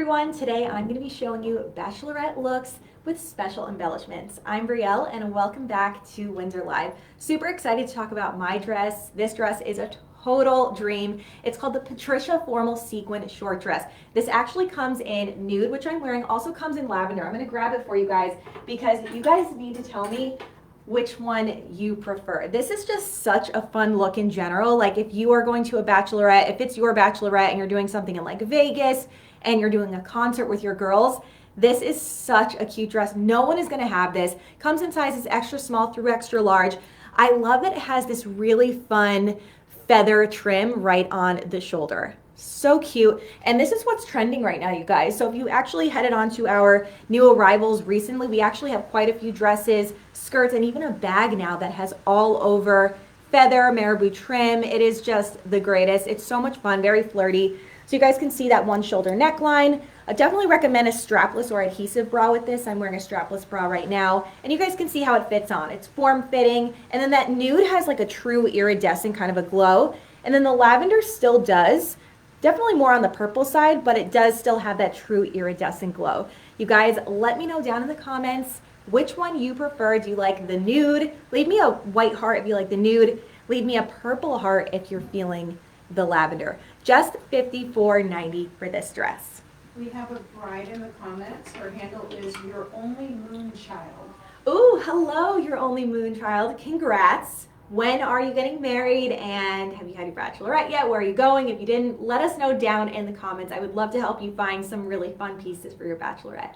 everyone, today I'm going to be showing you Bachelorette looks with special embellishments. I'm Brielle and welcome back to Windsor Live. Super excited to talk about my dress. This dress is a total dream. It's called the Patricia Formal Sequin Short Dress. This actually comes in nude, which I'm wearing, also comes in lavender. I'm going to grab it for you guys because you guys need to tell me which one you prefer. This is just such a fun look in general. Like if you are going to a bachelorette, if it's your bachelorette and you're doing something in like Vegas and you're doing a concert with your girls, this is such a cute dress. No one is gonna have this. Comes in sizes extra small through extra large. I love that it has this really fun feather trim right on the shoulder. So cute. And this is what's trending right now, you guys. So if you actually headed on to our new arrivals recently, we actually have quite a few dresses, skirts, and even a bag now that has all over feather marabou trim. It is just the greatest. It's so much fun, very flirty. So you guys can see that one shoulder neckline. I definitely recommend a strapless or adhesive bra with this. I'm wearing a strapless bra right now. And you guys can see how it fits on. It's form-fitting. And then that nude has like a true iridescent kind of a glow. And then the lavender still does. Definitely more on the purple side, but it does still have that true iridescent glow. You guys, let me know down in the comments which one you prefer. Do you like the nude? Leave me a white heart if you like the nude. Leave me a purple heart if you're feeling the lavender. Just $54.90 for this dress. We have a bride in the comments. Her handle is Your Only Moon Child. Ooh, hello, Your Only Moon Child. Congrats. When are you getting married, and have you had your bachelorette yet? Where are you going? If you didn't, let us know down in the comments. I would love to help you find some really fun pieces for your bachelorette.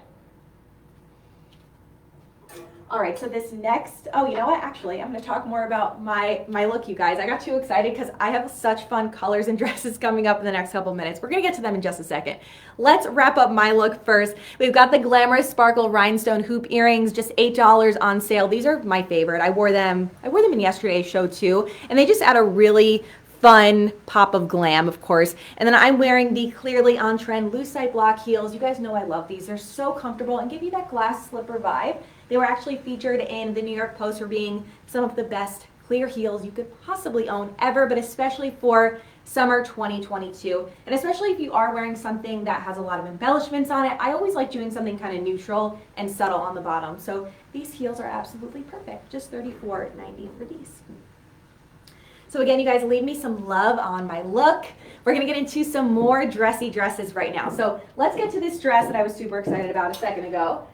All right, so this next, oh, you know what? Actually, I'm going to talk more about my look, you guys. I got too excited because I have such fun colors and dresses coming up in the next couple minutes. We're going to get to them in just a second. Let's wrap up my look first. We've got the glamorous sparkle rhinestone hoop earrings, just $8 on sale. These are my favorite. I wore them in yesterday's show too, and they just add a really fun pop of glam, of course. And then I'm wearing the clearly on trend loose side block heels. You guys know I love these. They're so comfortable and give you that glass slipper vibe. They were actually featured in the New York Post for being some of the best clear heels you could possibly own ever, but especially for summer 2022. And especially if you are wearing something that has a lot of embellishments on it, I always like doing something kind of neutral and subtle on the bottom. So these heels are absolutely perfect. Just $34.90 for these. So again, you guys, leave me some love on my look. We're gonna get into some more dressy dresses right now. So let's get to this dress that I was super excited about a second ago.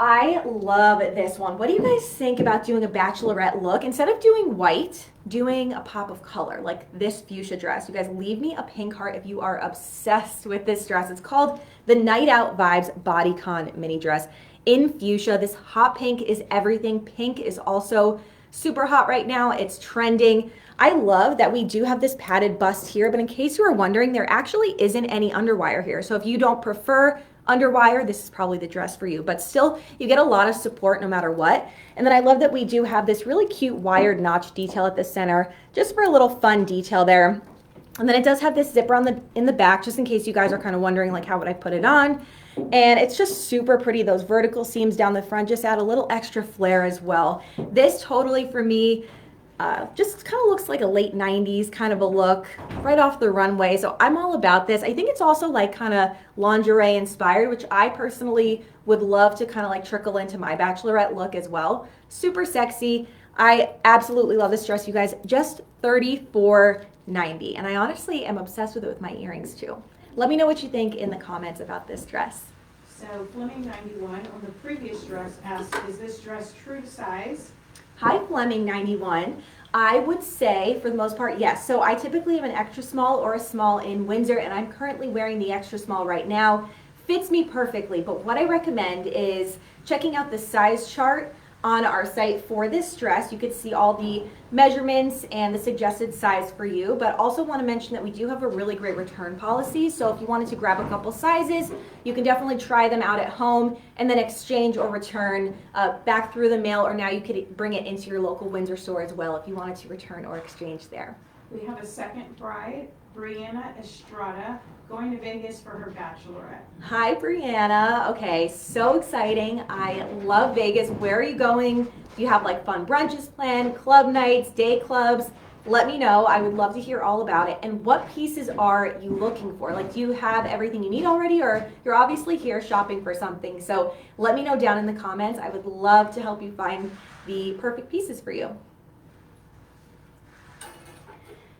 I love this one. What do you guys think about doing a bachelorette look? Instead of doing white, doing a pop of color, like this fuchsia dress. You guys, leave me a pink heart if you are obsessed with this dress. It's called the Night Out Vibes Bodycon mini dress in fuchsia. This hot pink is everything. Pink is also super hot right now. It's trending. I love that we do have this padded bust here, but in case you were wondering, there actually isn't any underwire here. So if you don't prefer underwire, this is probably the dress for you, but still you get a lot of support no matter what. And then I love that we do have this really cute wired notch detail at the center, just for a little fun detail there. And then it does have this zipper in the back, just in case you guys are kind of wondering like, how would I put it on? And it's just super pretty. Those vertical seams down the front just add a little extra flair as well. This totally for me just kind of looks like a late 90s kind of a look right off the runway. So I'm all about this. I think it's also like kind of lingerie inspired, which I personally would love to kind of like trickle into my bachelorette look as well. Super sexy. I absolutely love this dress, you guys. Just $34.90. And I honestly am obsessed with it with my earrings too. Let me know what you think in the comments about this dress. So Fleming91 on the previous dress asked, is this dress true to size? Hi, Fleming91. I would say, for the most part, yes. So I typically have an extra small or a small in Windsor, and I'm currently wearing the extra small right now. Fits me perfectly, but what I recommend is checking out the size chart on our site for this dress. You could see all the measurements and the suggested size for you, but also want to mention that we do have a really great return policy. So if you wanted to grab a couple sizes, you can definitely try them out at home and then exchange or return back through the mail, or now you could bring it into your local Windsor store as well if you wanted to return or exchange there. We have a second bride, Brianna Estrada, going to Vegas for her bachelorette. Hi, Brianna. Okay, so exciting. I love Vegas. Where are you going? Do you have like fun brunches planned, club nights, day clubs? Let me know. I would love to hear all about it. And what pieces are you looking for? Like, do you have everything you need already, or you're obviously here shopping for something? So let me know down in the comments. I would love to help you find the perfect pieces for you.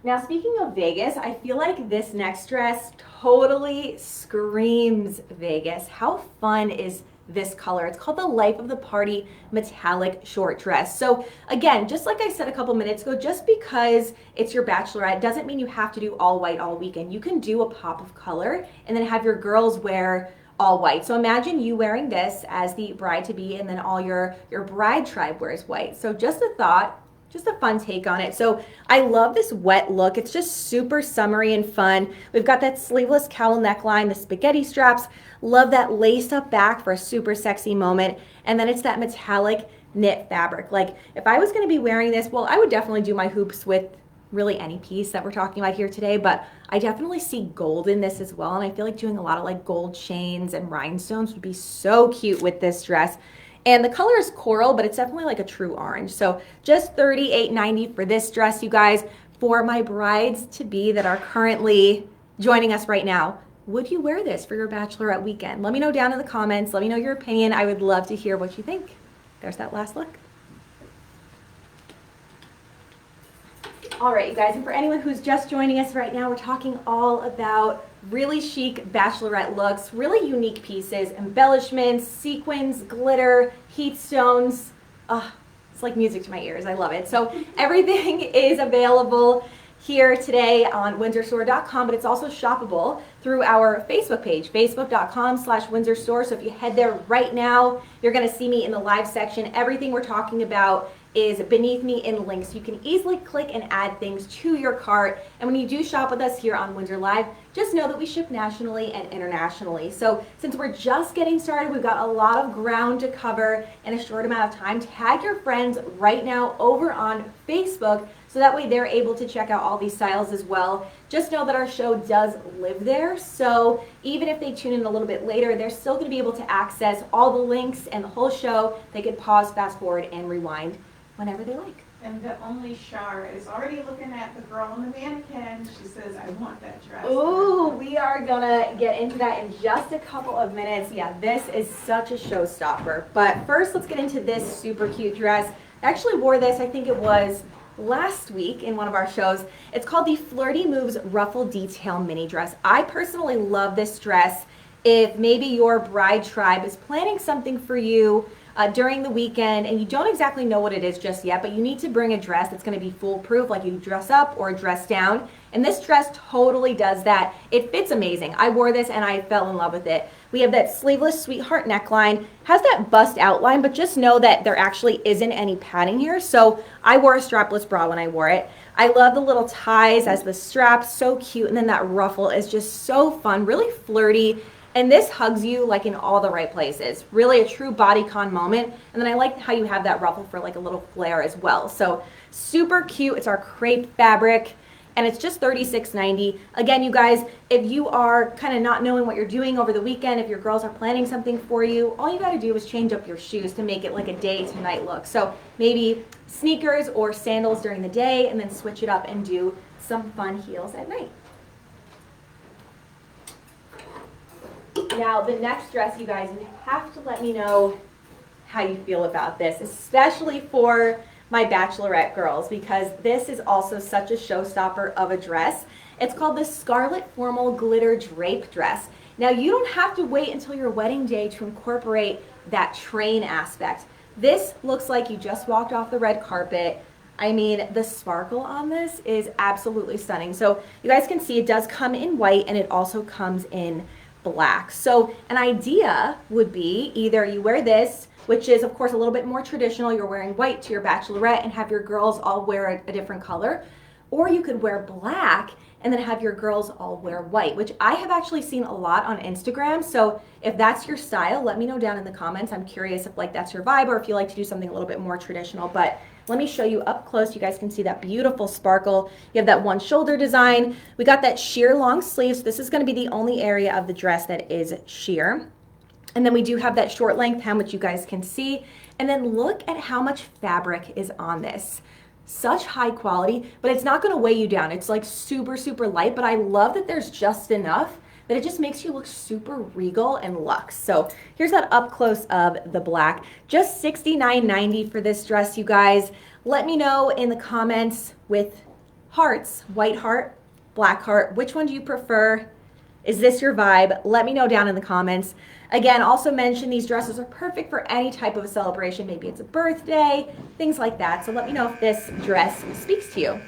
Now, speaking of Vegas, I feel like this next dress totally screams Vegas. How fun is this color? It's called the Life of the Party Metallic Short Dress. So again, just like I said a couple minutes ago, just because it's your bachelorette doesn't mean you have to do all white all weekend. You can do a pop of color and then have your girls wear all white. So imagine you wearing this as the bride-to-be, and then all your bride tribe wears white. So just a thought, just a fun take on it. So I love this wet look. It's just super summery and fun. We've got that sleeveless cowl neckline, the spaghetti straps. Love that lace up back for a super sexy moment. And then it's that metallic knit fabric. Like, if I was gonna be wearing this, well, I would definitely do my hoops with really any piece that we're talking about here today, but I definitely see gold in this as well. And I feel like doing a lot of like gold chains and rhinestones would be so cute with this dress. And the color is coral, but it's definitely like a true orange. So just $38.90 for this dress, you guys. For my brides-to-be that are currently joining us right now, would you wear this for your bachelorette weekend? Let me know down in the comments. Let me know your opinion. I would love to hear what you think. There's that last look. All right, you guys, and for anyone who's just joining us right now, we're talking all about really chic bachelorette looks, really unique pieces, embellishments, sequins, glitter, heat stones. It's like music to my ears. I love it. So everything is available here today on windsorstore.com, but it's also shoppable through our Facebook page, facebook.com/windsorstore. So if you head there right now, you're going to see me in the live section. Everything we're talking about is beneath me in links. You can easily click and add things to your cart. And when you do shop with us here on Windsor Live, just know that we ship nationally and internationally. So since we're just getting started, we've got a lot of ground to cover in a short amount of time. Tag your friends right now over on Facebook, so that way they're able to check out all these styles as well. Just know that our show does live there, so even if they tune in a little bit later, they're still going to be able to access all the links and the whole show. They could pause, fast forward, and rewind whenever they like. And the only Shar is already looking at the girl on the mannequin. She says, I want that dress. Ooh, we are gonna get into that in just a couple of minutes. Yeah, this is such a showstopper. But first, let's get into this super cute dress. I actually wore this, I think it was last week in one of our shows. It's called the Flirty Moves Ruffle Detail Mini Dress. I personally love this dress. If maybe your bride tribe is planning something for you during the weekend and you don't exactly know what it is just yet, but you need to bring a dress that's going to be foolproof, like you dress up or dress down. And this dress totally does that. It fits amazing. I wore this and I fell in love with it. We have that sleeveless sweetheart neckline, has that bust outline, but just know that there actually isn't any padding here. So I wore a strapless bra when I wore it. I love the little ties as the straps, so cute. And then that ruffle is just so fun, really flirty. And this hugs you like in all the right places. Really a true bodycon moment. And then I like how you have that ruffle for like a little flare as well. So super cute. It's our crepe fabric and it's just $36.90. Again, you guys, if you are kind of not knowing what you're doing over the weekend, if your girls are planning something for you, all you got to do is change up your shoes to make it like a day to night look. So maybe sneakers or sandals during the day and then switch it up and do some fun heels at night. Now, the next dress, you guys, you have to let me know how you feel about this, especially for my bachelorette girls, because this is also such a showstopper of a dress. It's called the Scarlet Formal Glitter Drape Dress. Now, you don't have to wait until your wedding day to incorporate that train aspect. This looks like you just walked off the red carpet. I mean, the sparkle on this is absolutely stunning. So you guys can see it does come in white and it also comes in black. So an idea would be either you wear this, which is of course a little bit more traditional, you're wearing white to your bachelorette and have your girls all wear a different color, or you could wear black and then have your girls all wear white, which I have actually seen a lot on Instagram. So if that's your style, let me know down in the comments. I'm curious if like that's your vibe or if you like to do something a little bit more traditional. But let me show you up close. You guys can see that beautiful sparkle. You have that one shoulder design. We got that sheer long sleeves. This is going to be the only area of the dress that is sheer. And then we do have that short length hem, which you guys can see. And then look at how much fabric is on this. such high quality, but it's not gonna weigh you down. It's like super, super light, but I love that there's just enough that it just makes you look super regal and luxe. So here's that up close of the black. Just $69.90 for this dress, you guys. Let me know in the comments with hearts, white heart, black heart, which one do you prefer? Is this your vibe? Let me know down in the comments. Again, also mention these dresses are perfect for any type of a celebration. Maybe it's a birthday, things like that. So let me know if this dress speaks to you.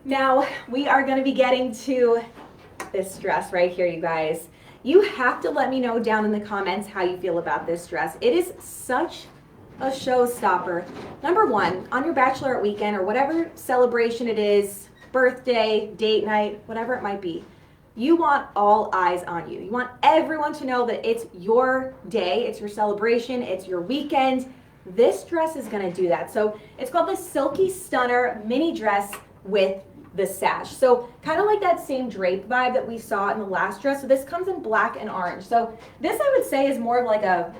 Now, we are going to be getting to this dress right here, you guys. You have to let me know down in the comments how you feel about this dress. It is such a showstopper. Number one, on your bachelorette weekend or whatever celebration it is, birthday, date night, whatever it might be, you want all eyes on you. You want everyone to know that it's your day, it's your celebration, it's your weekend. This dress is going to do that. So it's called the Silky Stunner mini dress with the sash. So kind of like that same drape vibe that we saw in the last dress. So this comes in black and orange. So this I would say is more of like a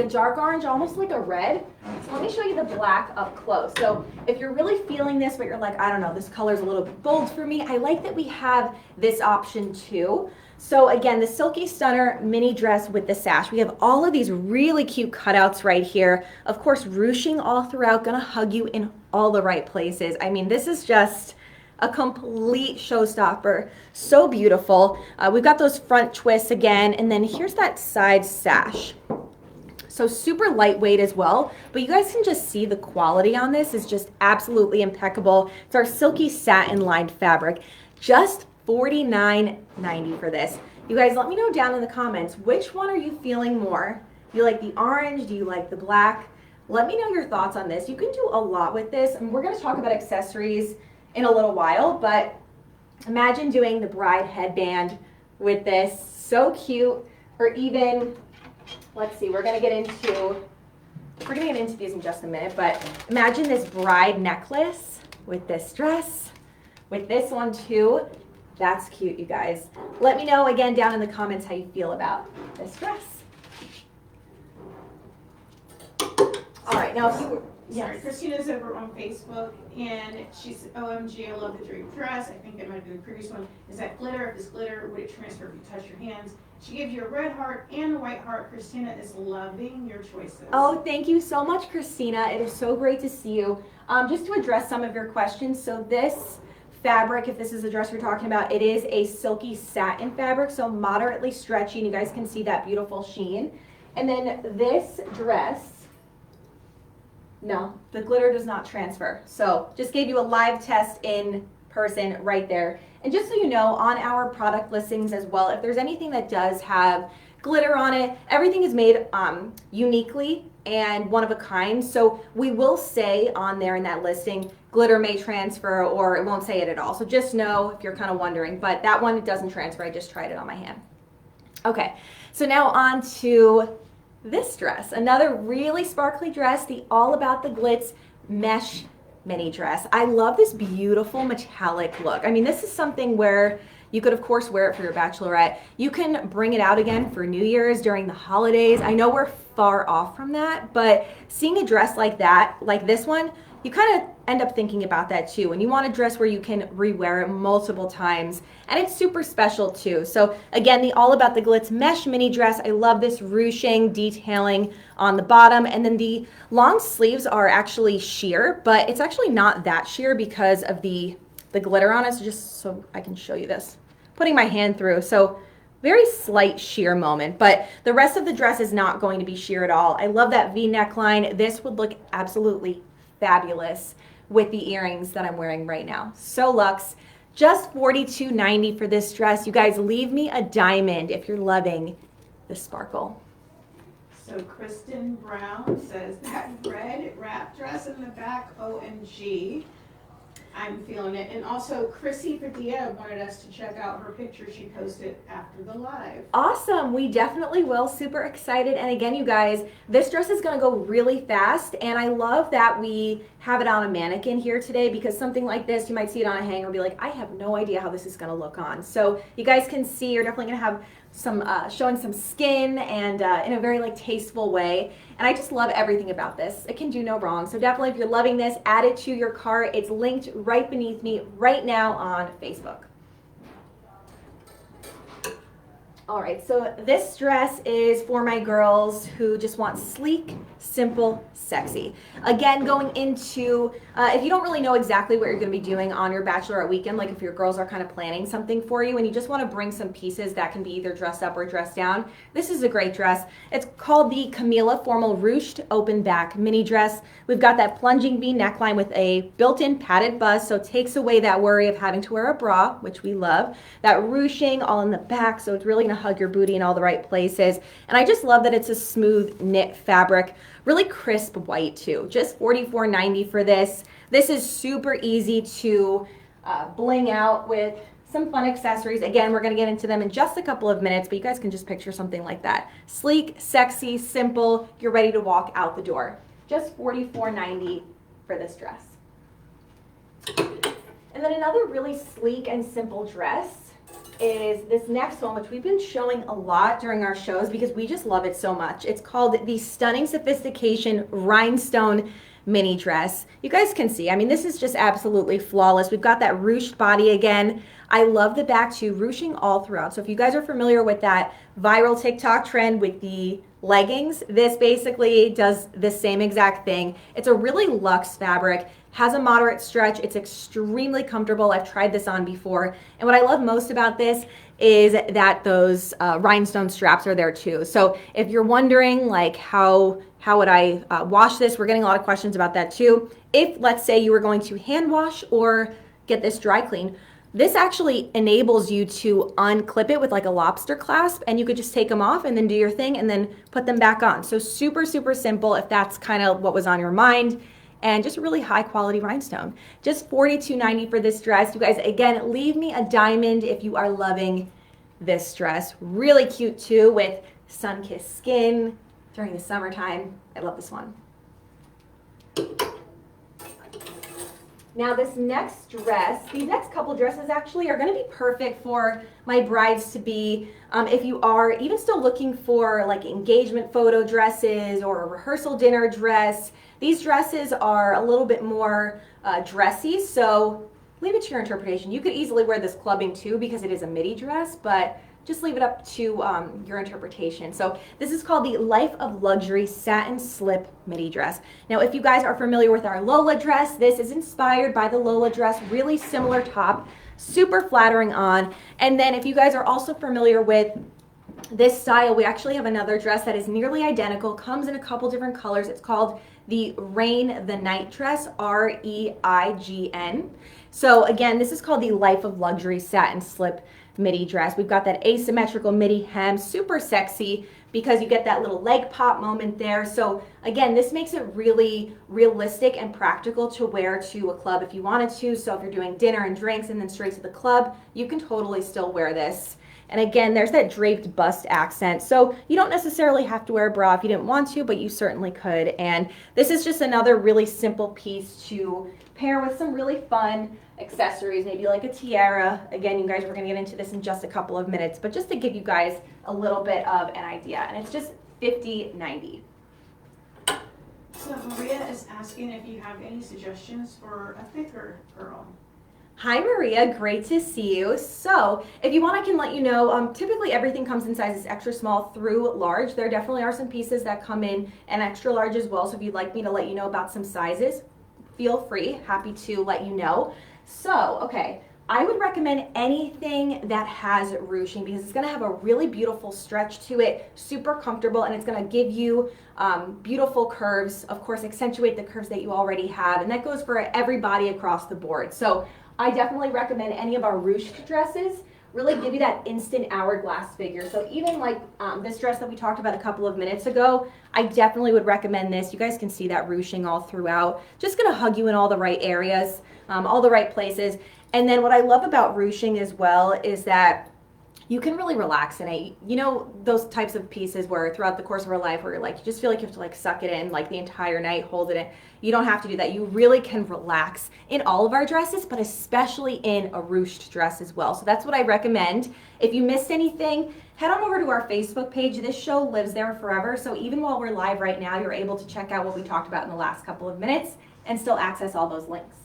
dark orange, almost like a red. So let me show you the black up close. So if you're really feeling this, but you're like, I don't know, this color is a little bit bold for me, I like that we have this option too. So again, the Silky Stunner mini dress with the sash. We have all of these really cute cutouts right here. Of course, ruching all throughout, gonna hug you in all the right places. I mean, this is just a complete showstopper. So beautiful. We've got those front twists again, and then here's that side sash. So super lightweight as well, but you guys can just see the quality on this is just absolutely impeccable. It's our silky satin lined fabric. Just $49.90 for this. You guys, let me know down in the comments, which one are you feeling more? Do you like the orange? Do you like the black? Let me know your thoughts on this. You can do a lot with this, and we're gonna talk about accessories in a little while, but imagine doing the bride headband with this. So cute. Or even, let's see, we're gonna get into these in just a minute, but imagine this bride necklace with this dress, with this one too. That's cute, you guys. Let me know again down in the comments how you feel about this dress. All right, now if you were, Sorry, Christina's over on Facebook, and she's, OMG, I love the drape dress. I think it might have been the previous one. Is that glitter? If it's glitter, would it transfer if you touch your hands? She gave you a red heart and a white heart. Christina is loving your choices. Oh, thank you so much, Christina. It is so great to see you. Just to address some of your questions, so this fabric, if this is the dress we're talking about, it is a silky satin fabric, so moderately stretchy, and you guys can see that beautiful sheen. And then this dress, no, the glitter does not transfer. So just gave you a live test in person right there. And just so you know, on our product listings as well, if there's anything that does have glitter on it, everything is made uniquely and one of a kind. So we will say on there in that listing, glitter may transfer, or it won't say it at all. So just know if you're kind of wondering, but that one, it doesn't transfer. I just tried it on my hand. Okay, so now on to this dress, another really sparkly dress, the All About the Glitz mesh mini dress. I love this beautiful metallic look. I mean, this is something where you could, of course, wear it for your bachelorette. You can bring it out again for New Year's, during the holidays. I know we're far off from that, but seeing a dress like that, like this one, you kind of end up thinking about that too. And you want a dress where you can rewear it multiple times, and it's super special too. So again, the All About the Glitz mesh mini dress. I love this ruching detailing on the bottom, and then the long sleeves are actually sheer, but it's actually not that sheer because of the glitter on it. So just so I can show you this, putting my hand through. So very slight sheer moment, but the rest of the dress is not going to be sheer at all. I love that V neckline. This would look absolutely fabulous with the earrings that I'm wearing right now. So luxe. Just $42.90 for this dress. You guys, leave me a diamond if you're loving the sparkle. So Kristen Brown says that red wrap dress in the back, OMG. I'm feeling it. And also, Chrissy Padilla wanted us to check out her picture she posted after the live. Awesome. We definitely will. Super excited. And again, you guys, this dress is going to go really fast. And I love that we have it on a mannequin here today, because something like this, you might see it on a hanger and be like, I have no idea how this is going to look on. So you guys can see, you're definitely going to have some showing some skin, and in a very like tasteful way. And I just love everything about this. It can do no wrong. So definitely, if you're loving this, add it to your cart. It's linked right beneath me right now on Facebook. All right, so this dress is for my girls who just want sleek, simple, sexy. Again, going into, if you don't really know exactly what you're gonna be doing on your bachelorette weekend, like if your girls are kind of planning something for you and you just wanna bring some pieces that can be either dressed up or dressed down, this is a great dress. It's called the Camila Formal Ruched Open Back Mini Dress. We've got that plunging V neckline with a built-in padded bust, so it takes away that worry of having to wear a bra, which we love. That ruching all in the back, so it's really gonna hug your booty in all the right places. And I just love that it's a smooth knit fabric, really crisp white too. Just $44.90 for this. This is super easy to bling out with some fun accessories. Again, we're gonna get into them in just a couple of minutes, but you guys can just picture something like that. Sleek, sexy, simple, you're ready to walk out the door. Just $44.90 for this dress. And then another really sleek and simple dress is this next one, which we've been showing a lot during our shows because we just love it so much. It's called the Stunning Sophistication Rhinestone Mini Dress. You guys can see, I mean, this is just absolutely flawless. We've got that ruched body again. I love the back too, ruching all throughout. So if you guys are familiar with that viral TikTok trend with the leggings, this basically does the same exact thing. It's a really luxe fabric, has a moderate stretch. It's extremely comfortable. I've tried this on before. And what I love most about this is that those rhinestone straps are there too. So if you're wondering like how would I wash this, we're getting a lot of questions about that too. If let's say you were going to hand wash or get this dry clean, this actually enables you to unclip it with like a lobster clasp, and you could just take them off and then do your thing and then put them back on. So super, super simple if that's kind of what was on your mind. And just really high quality rhinestone. Just $42.90 for this dress. You guys, again, leave me a diamond if you are loving this dress. Really cute too with sun-kissed skin during the summertime. I love this one. Now this next dress, these next couple dresses actually are gonna be perfect for my brides to be, if you are even still looking for like engagement photo dresses or a rehearsal dinner dress. These dresses are a little bit more dressy, so leave it to your interpretation. You could easily wear this clubbing too because it is a midi dress, but just leave it up to your interpretation. So this is called the Life of Luxury Satin Slip Midi Dress. Now, if you guys are familiar with our Lola dress, this is inspired by the Lola dress, really similar top, super flattering on. And then if you guys are also familiar with this style, we actually have another dress that is nearly identical, comes in a couple different colors. It's called the Rain the Night Dress, R-E-I-G-N. So again, this is called the Life of Luxury Satin Slip Midi Dress. We've got that asymmetrical midi hem, super sexy because you get that little leg pop moment there. So again, this makes it really realistic and practical to wear to a club if you wanted to. So if you're doing dinner and drinks and then straight to the club, you can totally still wear this. And again, there's that draped bust accent. So you don't necessarily have to wear a bra if you didn't want to, but you certainly could. And this is just another really simple piece to pair with some really fun accessories, maybe like a tiara. Again, you guys, we're gonna get into this in just a couple of minutes, but just to give you guys a little bit of an idea. And it's just $50.90. So Maria is asking if you have any suggestions for a thicker girl. Hi Maria, great to see you. So if you want, I can let you know, typically everything comes in sizes extra small through large. There definitely are some pieces that come in an extra large as well. So if you'd like me to let you know about some sizes, feel free, happy to let you know. So, okay, I would recommend anything that has ruching because it's gonna have a really beautiful stretch to it, super comfortable, and it's gonna give you beautiful curves, of course, accentuate the curves that you already have, and that goes for every body across the board. So I definitely recommend any of our ruched dresses. really give you that instant hourglass figure. So even like this dress that we talked about a couple of minutes ago, I definitely would recommend this. You guys can see that ruching all throughout. Just gonna hug you in all the right areas, all the right places. And then what I love about ruching as well is that you can really relax in it. You know those types of pieces where throughout the course of our life where you're like, you just feel like you have to like suck it in like the entire night, hold it in. You don't have to do that. You really can relax in all of our dresses, but especially in a ruched dress as well. So that's what I recommend. If you missed anything, head on over to our Facebook page. This show lives there forever. So even while we're live right now, you're able to check out what we talked about in the last couple of minutes and still access all those links.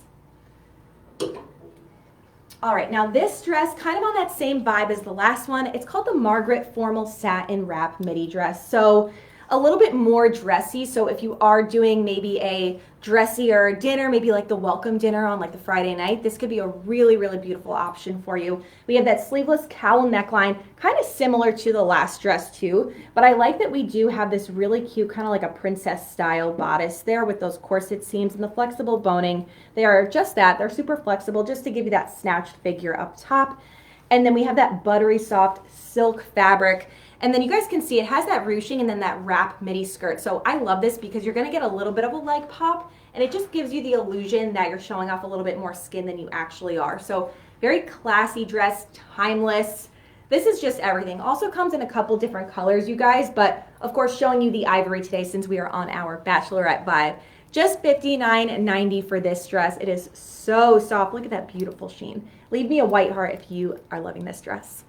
All right, now this dress, kind of on that same vibe as the last one, it's called the Margaret Formal Satin Wrap Midi Dress. So a little bit more dressy. So if you are doing maybe a dressier dinner, maybe like the welcome dinner on like the Friday night, this could be a really, really beautiful option for you. We have that sleeveless cowl neckline, kind of similar to the last dress too, but I like that we do have this really cute kind of like a princess style bodice there with those corset seams and the flexible boning. They are just that, they're super flexible just to give you that snatched figure up top. And then we have that buttery soft silk fabric. And then you guys can see it has that ruching and then that wrap midi skirt. So I love this because you're gonna get a little bit of a leg pop and it just gives you the illusion that you're showing off a little bit more skin than you actually are. So very classy dress, timeless. This is just everything. Also comes in a couple different colors, you guys, but of course showing you the ivory today since we are on our Bachelorette vibe. Just $59.90 for this dress. It is so soft. Look at that beautiful sheen. Leave me a white heart if you are loving this dress.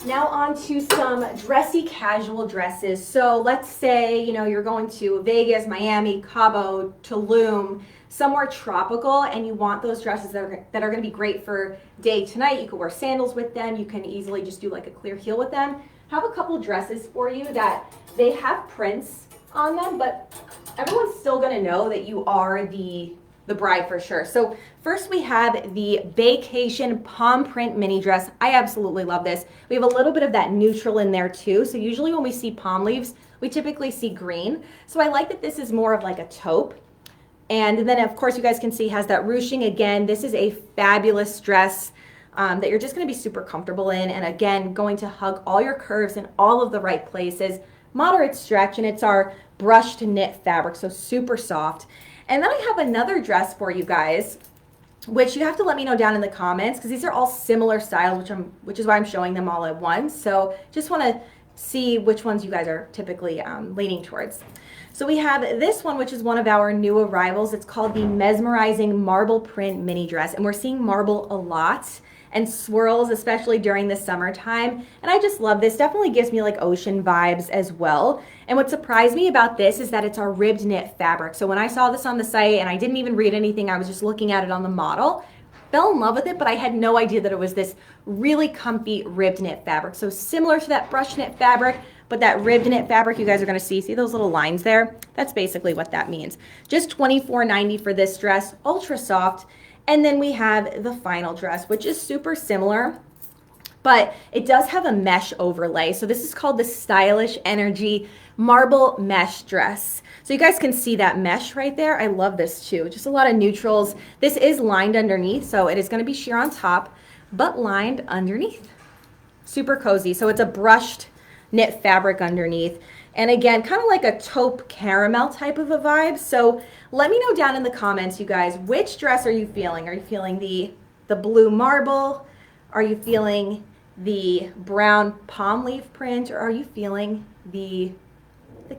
Now on to some dressy casual dresses. So let's say, you know, you're going to Vegas, Miami, Cabo, Tulum, somewhere tropical, and you want those dresses that are going to be great for day to night. You could wear sandals with them. You can easily just do like a clear heel with them. I have a couple dresses for you that they have prints on them, but everyone's still going to know that you are the bride for sure. So first we have the Vacation Palm Print Mini Dress. I absolutely love this. We have a little bit of that neutral in there too. So usually when we see palm leaves, we typically see green. So I like that this is more of like a taupe. And then of course you guys can see has that ruching again. This is a fabulous dress that you're just gonna be super comfortable in. And again, going to hug all your curves in all of the right places. Moderate stretch, and it's our brushed knit fabric, so super soft. And then I have another dress for you guys, which you have to let me know down in the comments because these are all similar styles, which is why I'm showing them all at once. So just want to see which ones you guys are typically leaning towards. So we have this one, which is one of our new arrivals. It's called the Mesmerizing Marble Print Mini Dress, and we're seeing marble a lot and swirls, especially during the summertime. And I just love this. Definitely gives me like ocean vibes as well. And what surprised me about this is that it's our ribbed knit fabric. So when I saw this on the site and I didn't even read anything, I was just looking at it on the model, fell in love with it, but I had no idea that it was this really comfy ribbed knit fabric. So similar to that brush knit fabric, but that ribbed knit fabric you guys are gonna see those little lines there? That's basically what that means. Just $24.90 for this dress, ultra soft. And then we have the final dress, which is super similar, but it does have a mesh overlay. So this is called the Stylish Energy Marble Mesh Dress. So you guys can see that mesh right there. I love this too. Just a lot of neutrals. This is lined underneath, so it is going to be sheer on top, but lined underneath. Super cozy. So it's a brushed knit fabric underneath. And again, kind of like a taupe caramel type of a vibe. So let me know down in the comments, you guys, which dress are you feeling? Are you feeling the blue marble? Are you feeling the brown palm leaf print? Or are you feeling the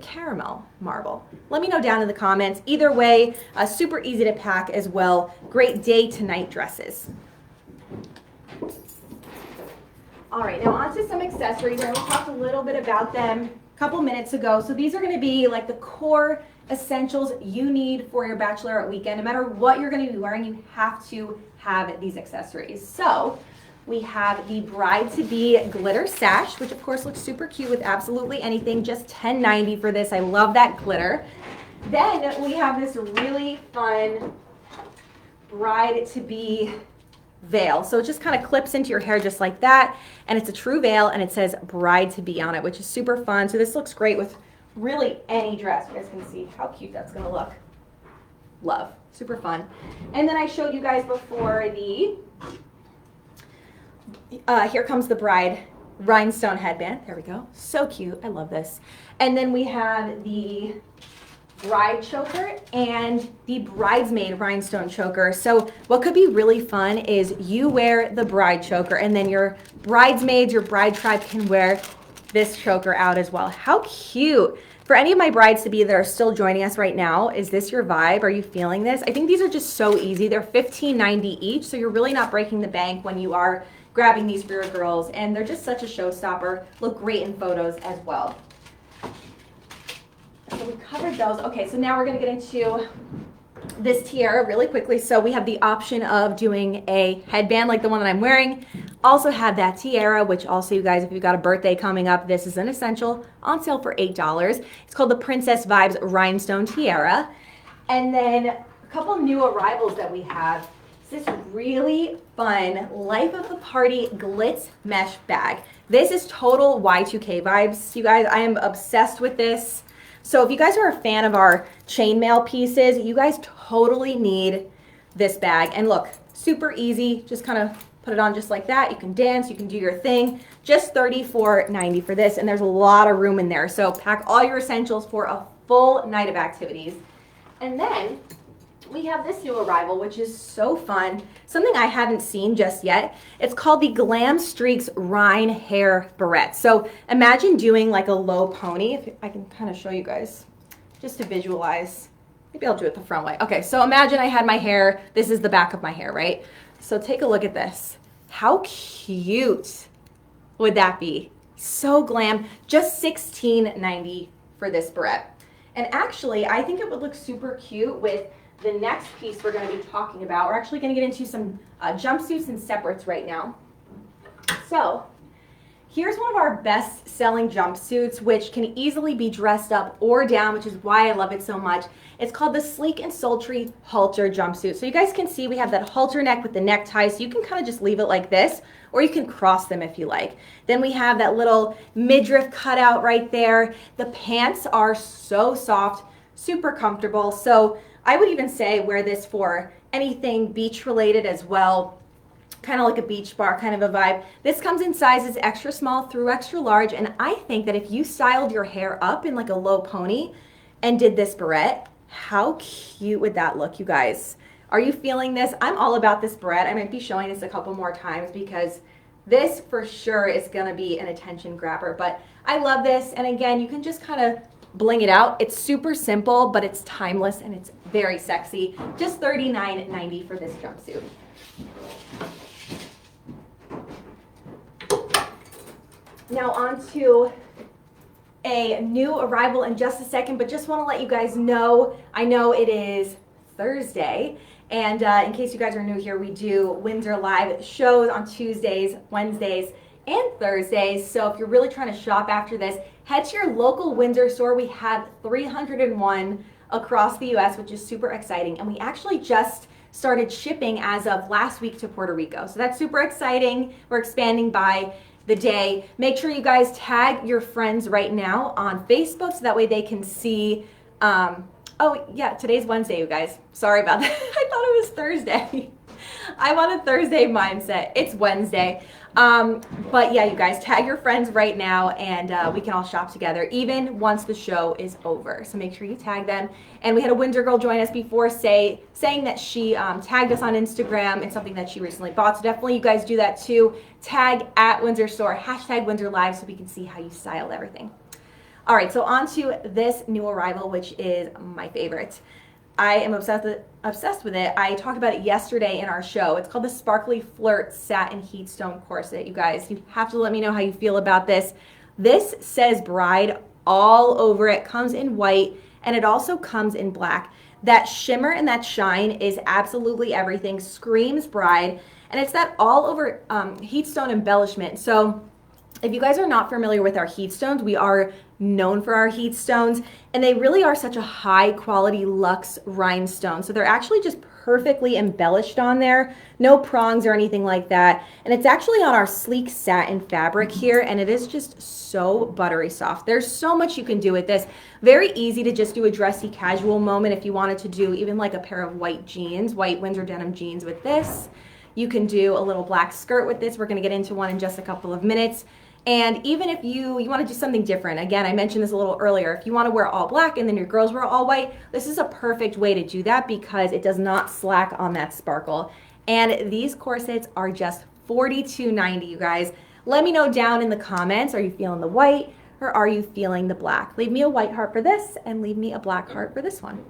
caramel marble? Let me know down in the comments. Either way, super easy to pack as well. Great day to night dresses. All right, now on to some accessories. I already talked a little bit about them a couple minutes ago. So these are going to be like the core essentials you need for your bachelorette weekend. No matter what you're going to be wearing, you have to have these accessories. So we have the bride-to-be glitter sash, which of course looks super cute with absolutely anything. Just $10.90 for this. I love that glitter. Then we have this really fun bride-to-be veil. So it just kind of clips into your hair just like that. And it's a true veil and it says bride-to-be on it, which is super fun. So this looks great with really any dress. You guys can see how cute that's going to look. Love. Super fun. And then I showed you guys before the, here comes the bride rhinestone headband. There we go. So cute. I love this. And then we have the bride choker and the bridesmaid rhinestone choker. So what could be really fun is you wear the bride choker and then your bridesmaids, your bride tribe can wear this choker out as well. How cute. For any of my brides to be that are still joining us right now, is this your vibe? Are you feeling this? I think these are just so easy. They're $15.90 each, so you're really not breaking the bank when you are grabbing these for your girls, and they're just such a showstopper. Look great in photos as well. So we covered those. Okay, so now we're gonna get into this tiara really quickly. So we have the option of doing a headband like the one that I'm wearing. Also have that tiara, which also, you guys, if you've got a birthday coming up, this is an essential, on sale for $8. It's called the Princess Vibes Rhinestone Tiara. And then a couple new arrivals that we have. This really fun Life of the Party glitz mesh bag. This is total Y2K vibes, you guys. I am obsessed with this. So if you guys are a fan of our chainmail pieces, you guys totally need this bag. And look, super easy. Just kind of put it on just like that. You can dance, you can do your thing. Just $34.90 for this, and there's a lot of room in there. So pack all your essentials for a full night of activities. And then we have this new arrival, which is so fun. Something I haven't seen just yet. It's called the Glam Streaks Rhine Hair Barrette. So imagine doing like a low pony. If I can kind of show you guys, just to visualize. Maybe I'll do it the front way. Okay, so imagine I had my hair. This is the back of my hair, right? So take a look at this. How cute would that be? So glam. Just $16.90 for this barrette. And actually, I think it would look super cute with the next piece we're going to be talking about. We're actually going to get into some jumpsuits and separates right now. So here's one of our best selling jumpsuits, which can easily be dressed up or down, which is why I love it so much. It's called the Sleek and Sultry Halter jumpsuit. So you guys can see we have that halter neck with the necktie, so you can kind of just leave it like this, or you can cross them if you like. Then we have that little midriff cutout right there. The pants are so soft, super comfortable. So I would even say wear this for anything beach related as well, kind of like a beach bar kind of a vibe. This comes in sizes extra small through extra large, and I think that if you styled your hair up in like a low pony and did this barrette, how cute would that look, you guys? Are you feeling this? I'm all about this barrette. I might be showing this a couple more times because this for sure is gonna be an attention grabber, but I love this. And again, you can just kind of bling it out. It's super simple, but it's timeless and it's very sexy. Just $39.90 for this jumpsuit. Now on to a new arrival in just a second, but just want to let you guys know, I know it is Thursday, and in case you guys are new here, we do Windsor Live shows on Tuesdays, Wednesdays, and Thursdays. So if you're really trying to shop after this, head to your local Windsor store. We have 301 across the US, which is super exciting. And we actually just started shipping as of last week to Puerto Rico. So that's super exciting. We're expanding by the day. Make sure you guys tag your friends right now on Facebook so that way they can see. Oh yeah, today's Wednesday, you guys. Sorry about that. I thought it was Thursday. I'm on a Thursday mindset. It's Wednesday. But yeah, you guys, tag your friends right now, and we can all shop together even once the show is over. So make sure you tag them. And we had a Windsor girl join us before saying that she tagged us on Instagram and something that she recently bought. So definitely you guys do that too. Tag at Windsor Store, hashtag Windsor Live, so we can see how you styled everything. All right, so on to this new arrival, which is my favorite. I am obsessed with it. I talked about it yesterday in our show. It's called the Sparkly Flirt Satin Heatstone Corset. You guys, you have to let me know how you feel about this. This says bride all over it. Comes in white, and it also comes in black. That shimmer and that shine is absolutely everything. Screams bride, and it's that all over heatstone embellishment. So if you guys are not familiar with our heat stones, we are known for our heat stones, and they really are such a high quality luxe rhinestone. So they're actually just perfectly embellished on there. No prongs or anything like that. And it's actually on our sleek satin fabric here, and it is just so buttery soft. There's so much you can do with this. Very easy to just do a dressy casual moment if you wanted to do even like a pair of white jeans, white Windsor denim jeans with this. You can do a little black skirt with this. We're gonna get into one in just a couple of minutes. And even if you want to do something different, again, I mentioned this a little earlier, if you want to wear all black and then your girls wear all white, this is a perfect way to do that because it does not slack on that sparkle. And these corsets are just $42.90, you guys. Let me know down in the comments, are you feeling the white or are you feeling the black? Leave me a white heart for this and leave me a black heart for this one.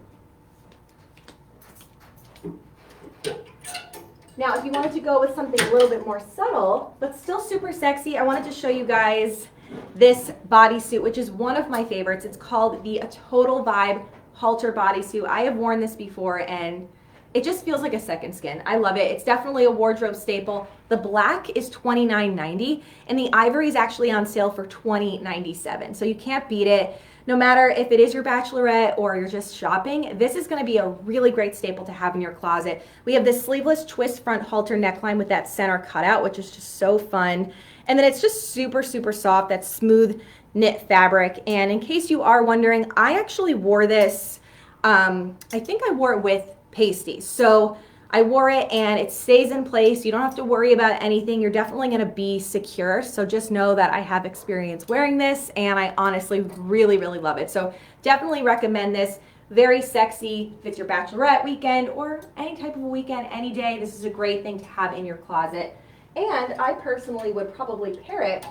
Now, if you wanted to go with something a little bit more subtle, but still super sexy, I wanted to show you guys this bodysuit, which is one of my favorites. It's called the Total Vibe Halter bodysuit. I have worn this before, and it just feels like a second skin. I love it. It's definitely a wardrobe staple. The black is $29.90, and the ivory is actually on sale for $20.97, so you can't beat it. No matter if it is your bachelorette or you're just shopping, this is gonna be a really great staple to have in your closet. We have this sleeveless twist front halter neckline with that center cutout, which is just so fun. And then it's just super, super soft, that smooth knit fabric. And in case you are wondering, I actually wore this, I think I wore it with pasties. So I wore it and it stays in place. You don't have to worry about anything. You're definitely gonna be secure. So just know that I have experience wearing this and I honestly really, really love it. So definitely recommend this. Very sexy if it's your bachelorette weekend or any type of a weekend, any day. This is a great thing to have in your closet. And I personally would probably pair it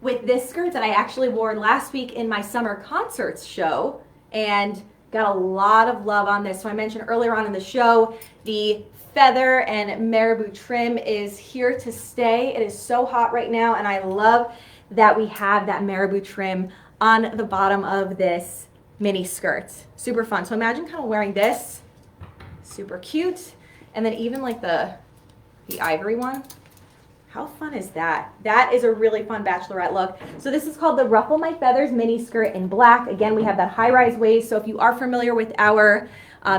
with this skirt that I actually wore last week in my summer concerts show and got a lot of love on this. So I mentioned earlier on in the show, the feather and marabou trim is here to stay. It is so hot right now, and I love that we have that marabou trim on the bottom of this mini skirt. Super fun. So imagine kind of wearing this, super cute, and then even like the ivory one. How fun is that? That is a really fun bachelorette look. So this is called the Ruffle My Feathers mini skirt in black. Again, we have that high-rise waist. So if you are familiar with our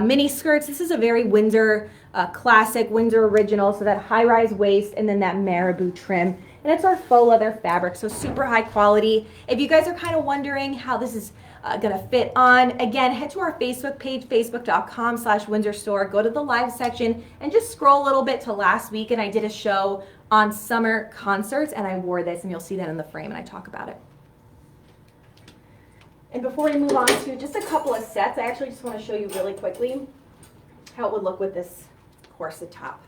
mini skirts, this is a very Windsor classic, Windsor original. So that high-rise waist and then that marabou trim. And it's our faux leather fabric, so super high quality. If you guys are kind of wondering how this is gonna fit on, again, head to our Facebook page, facebook.com/Windsor store. Go to the live section and just scroll a little bit to last week, and I did a show on summer concerts and I wore this, and you'll see that in the frame and I talk about it. And before we move on to just a couple of sets, I actually just want to show you really quickly how it would look with this corset top.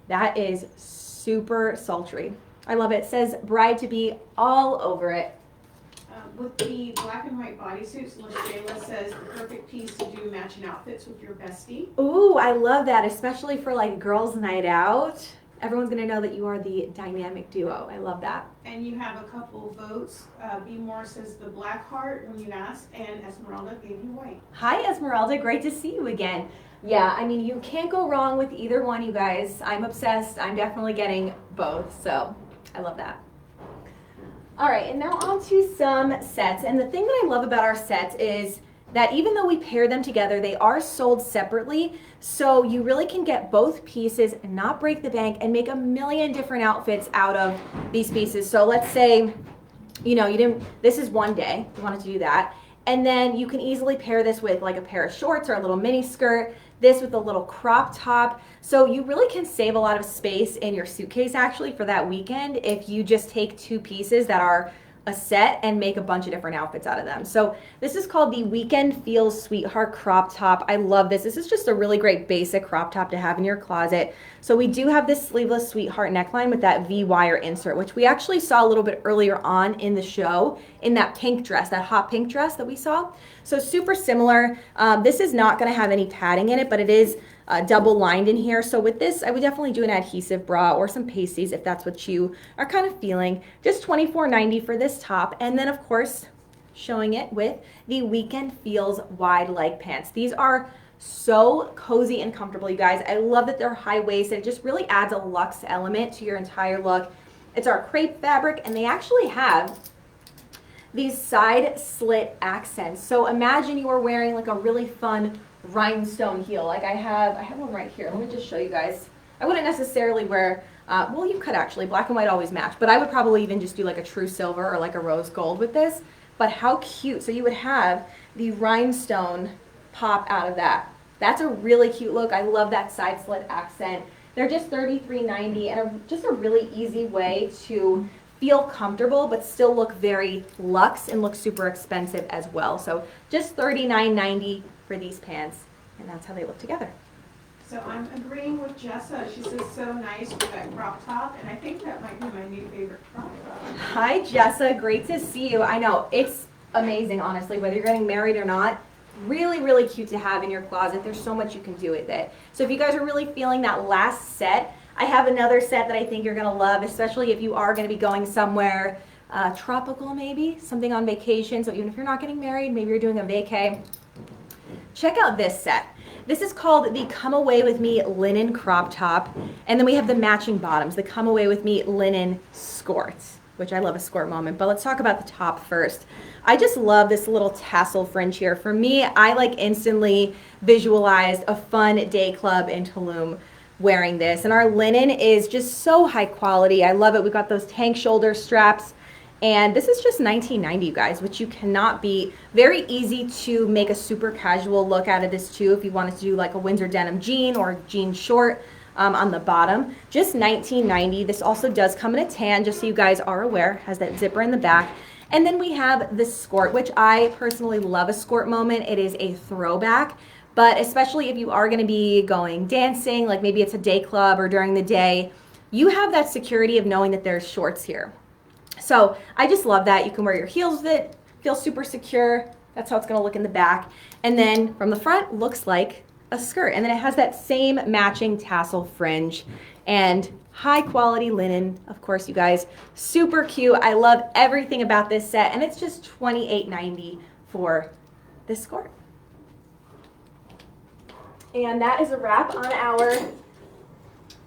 That is super sultry. I love it. It says bride to be all over it. With the black and white bodysuits, LaShayla says the perfect piece to do matching outfits with your bestie. Ooh, I love that, especially for like girls' night out. Everyone's gonna know that you are the dynamic duo. I love that. And you have a couple votes. B. Moore says the black heart when you asked, and Esmeralda gave you white. Hi, Esmeralda. Great to see you again. Yeah, I mean, you can't go wrong with either one, you guys. I'm obsessed. I'm definitely getting both, so I love that. All right, and now on to some sets. And the thing that I love about our sets is that even though we pair them together, they are sold separately. So you really can get both pieces and not break the bank and make a million different outfits out of these pieces. So let's say, you know, this is one day, you wanted to do that. And then you can easily pair this with like a pair of shorts or a little mini skirt, this with a little crop top. So you really can save a lot of space in your suitcase actually for that weekend if you just take two pieces that are a set and make a bunch of different outfits out of them. So this is called the Weekend Feels Sweetheart crop top. I love this. This is just a really great basic crop top to have in your closet. So we do have this sleeveless sweetheart neckline with that V-wire insert, which we actually saw a little bit earlier on in the show in that pink dress, that hot pink dress that we saw. So super similar. This is not going to have any padding in it, but it is double lined in here. So with this, I would definitely do an adhesive bra or some pasties if that's what you are kind of feeling. Just $24.90 for this top. And then of course, showing it with the Weekend Feels wide leg pants. These are so cozy and comfortable, you guys. I love that they're high waist. It just really adds a luxe element to your entire look. It's our crepe fabric, and they actually have these side slit accents. So imagine you are wearing like a really fun rhinestone heel. Like I have one right here. Let me just show you guys. I wouldn't necessarily wear, well, you could actually, black and white always match, but I would probably even just do like a true silver or like a rose gold with this. But how cute. So you would have the rhinestone pop out of that. That's a really cute look. I love that side slit accent. They're just $33.90 and just a really easy way to feel comfortable but still look very luxe and look super expensive as well. So just $39.90 for these pants, and that's how they look together. So I'm agreeing with Jessa. She says so nice with that crop top, and I think that might be my new favorite crop top. Hi Jessa, great to see you. I know, it's amazing honestly, whether you're getting married or not. Really, really cute to have in your closet. There's so much you can do with it. So if you guys are really feeling that last set, I have another set that I think you're gonna love, especially if you are gonna be going somewhere tropical maybe, something on vacation. So even if you're not getting married, maybe you're doing a vacay, check out this set. This is called the Come Away With Me linen crop top. And then we have the matching bottoms, the Come Away With Me linen skirts, which I love a skirt moment. But let's talk about the top first. I just love this little tassel fringe here. For me, I like instantly visualized a fun day club in Tulum wearing this. And our linen is just so high quality. I love it. We've got those tank shoulder straps. And this is just $19.90, you guys, which you cannot beat. Very easy to make a super casual look out of this too if you wanted to do like a Windsor denim jean or jean short on the bottom. Just $19.90. This also does come in a tan, just so you guys are aware. Has that zipper in the back. And then we have the skirt, which I personally love a skirt moment. It is a throwback, but especially if you are gonna be going dancing, like maybe it's a day club or during the day, you have that security of knowing that there's shorts here. So I just love that. You can wear your heels with it, feel super secure. That's how it's gonna look in the back. And then from the front, looks like a skirt. And then it has that same matching tassel fringe and high quality linen, of course, you guys. Super cute. I love everything about this set, and it's just $28.90 for this skirt. And that is a wrap on our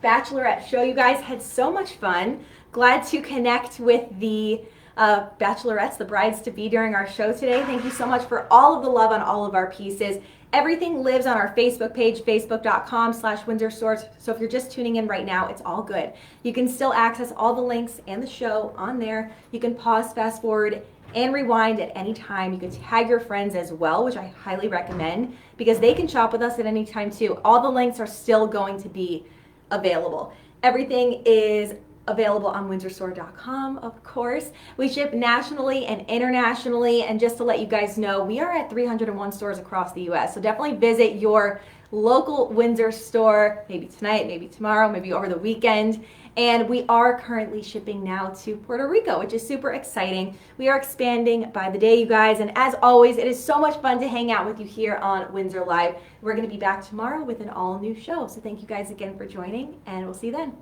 Bachelorette show. You guys had so much fun. Glad to connect with the Bachelorettes, the brides-to-be, during our show today. Thank you so much for all of the love on all of our pieces. Everything lives on our Facebook page, facebook.com/Windsor Stores. So if you're just tuning in right now, it's all good. You can still access all the links and the show on there. You can pause, fast forward, and rewind at any time. You can tag your friends as well, which I highly recommend because they can shop with us at any time too. All the links are still going to be available. Everything is available on windsorstore.com, of course. We ship nationally and internationally, and just to let you guys know, we are at 301 stores across the US, so definitely visit your local Windsor store, maybe tonight, maybe tomorrow, maybe over the weekend. And we are currently shipping now to Puerto Rico, which is super exciting. We are expanding by the day, you guys, and as always, it is so much fun to hang out with you here on Windsor Live. We're going to be back tomorrow with an all-new show, so thank you guys again for joining, and we'll see you then.